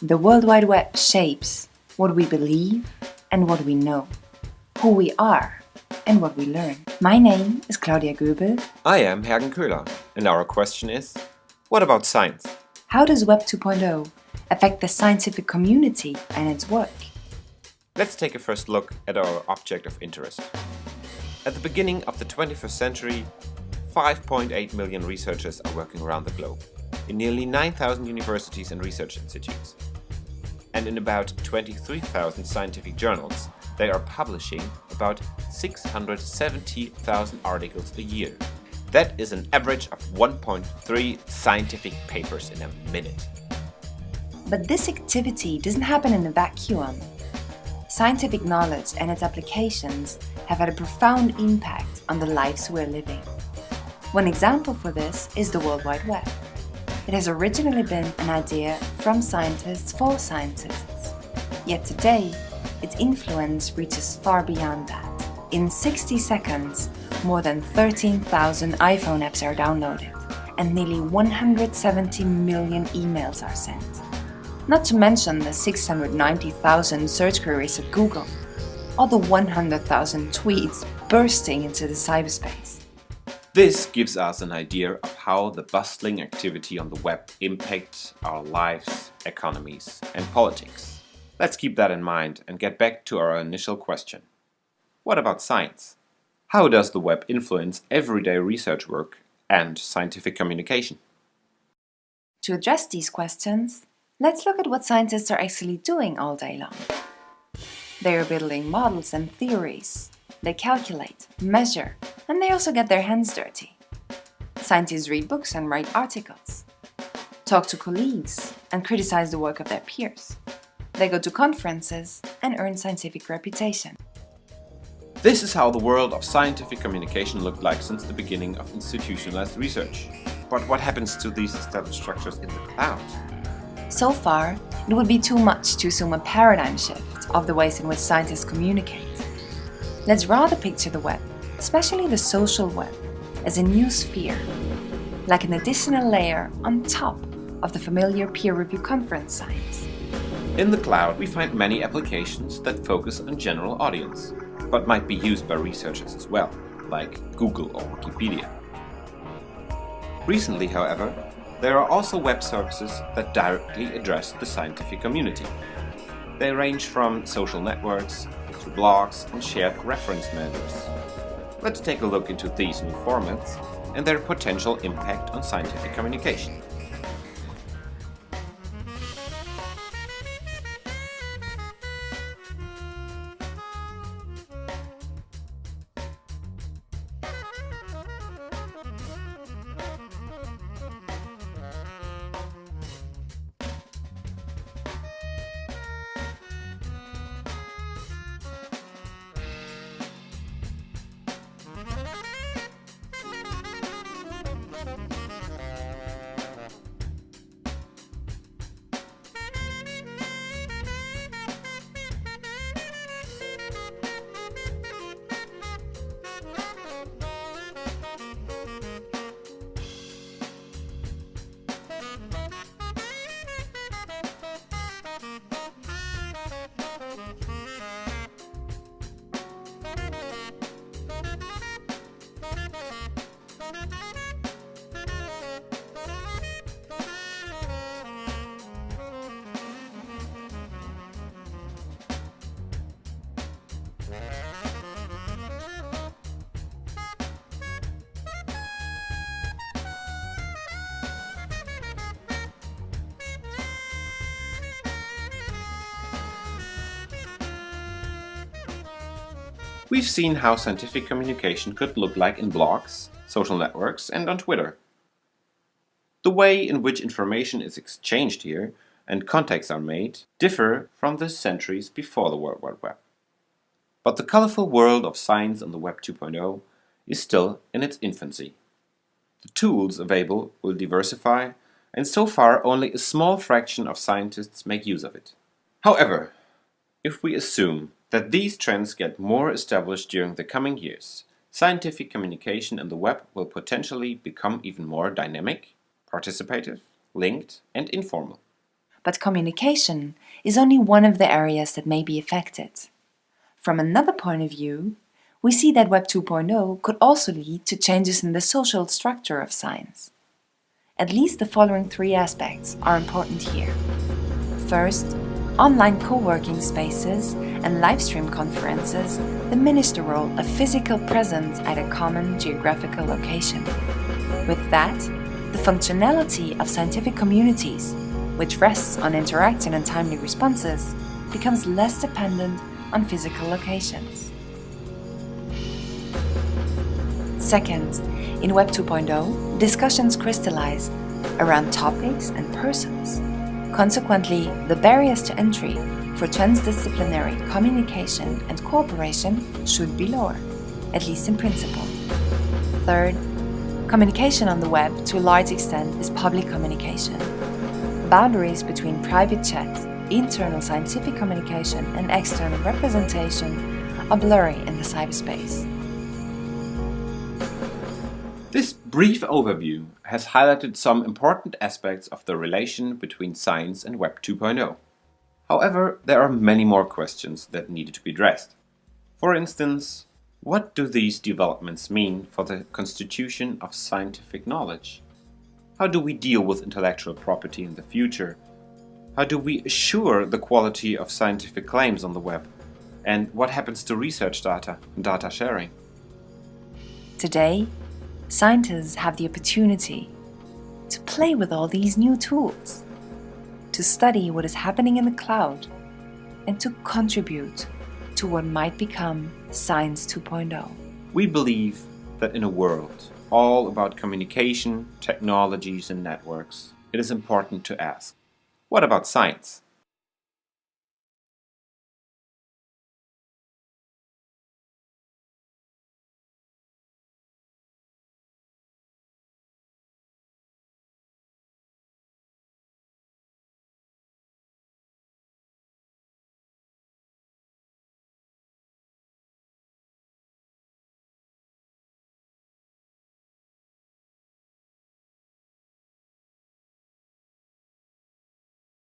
The World Wide Web shapes what we believe and what we know, who we are and what we learn. My name is Claudia Göbel. I am Hergen Köhler, and our question is, what about science? How does Web 2.0 affect the scientific community and its work? Let's take a first look at our object of interest. At the beginning of the 21st century, 5.8 million researchers are working around the globe, in nearly 9,000 universities and research institutes. And in about 23,000 scientific journals, they are publishing about 670,000 articles a year. That is an average of 1.3 scientific papers in a minute. But this activity doesn't happen in a vacuum. Scientific knowledge and its applications have had a profound impact on the lives we're living. One example for this is the World Wide Web. It has originally been an idea from scientists for scientists. Yet today, its influence reaches far beyond that. In 60 seconds, more than 13,000 iPhone apps are downloaded, and nearly 170 million emails are sent. Not to mention the 690,000 search queries at Google, or the 100,000 tweets bursting into the cyberspace. This gives us an idea of how the bustling activity on the web impacts our lives, economies, and politics. Let's keep that in mind and get back to our initial question. What about science? How does the web influence everyday research work and scientific communication? To address these questions, let's look at what scientists are actually doing all day long. They are building models and theories. They calculate, measure, and they also get their hands dirty. Scientists read books and write articles, talk to colleagues, and criticize the work of their peers. They go to conferences and earn scientific reputation. This is how the world of scientific communication looked like since the beginning of institutionalized research. But what happens to these established structures in the cloud? So far, it would be too much to assume a paradigm shift of the ways in which scientists communicate. Let's rather picture the web, especially the social web, as a new sphere, like an additional layer on top of the familiar peer-review conference sites. In the cloud, we find many applications that focus on general audience, but might be used by researchers as well, like Google or Wikipedia. Recently, however, there are also web services that directly address the scientific community. They range from social networks to blogs and shared reference manuals. Let's take a look into these new formats and their potential impact on scientific communication. We've seen how scientific communication could look like in blogs, social networks, and on Twitter. The way in which information is exchanged here and contacts are made differ from the centuries before the World Wide Web. But the colorful world of science on the Web 2.0 is still in its infancy. The tools available will diversify, and so far only a small fraction of scientists make use of it. However, if we assume that these trends get more established during the coming years, scientific communication in the web will potentially become even more dynamic, participative, linked, and informal. but communication is only one of the areas that may be affected. From another point of view, we see that Web 2.0 could also lead to changes in the social structure of science. At least the following three aspects are important here. First, online co-working spaces and live-stream conferences diminish the role of physical presence at a common geographical location. With that, the functionality of scientific communities, which rests on interacting and timely responses, becomes less dependent on physical locations. Second, in Web 2.0, discussions crystallize around topics and persons. Consequently, the barriers to entry for transdisciplinary communication and cooperation should be lower, at least in principle. Third, communication on the web to a large extent is public communication. Boundaries between private chat, internal scientific communication, and external representation are blurry in the cyberspace. This brief overview has highlighted some important aspects of the relation between science and Web 2.0. However, there are many more questions that needed to be addressed. For instance, what do these developments mean for the constitution of scientific knowledge? How do we deal with intellectual property in the future? How do we assure the quality of scientific claims on the web? And what happens to research data and data sharing? Today, scientists have the opportunity to play with all these new tools, to study what is happening in the cloud, and to contribute to what might become Science 2.0. We believe that in a world all about communication, technologies, and networks, it is important to ask, what about science?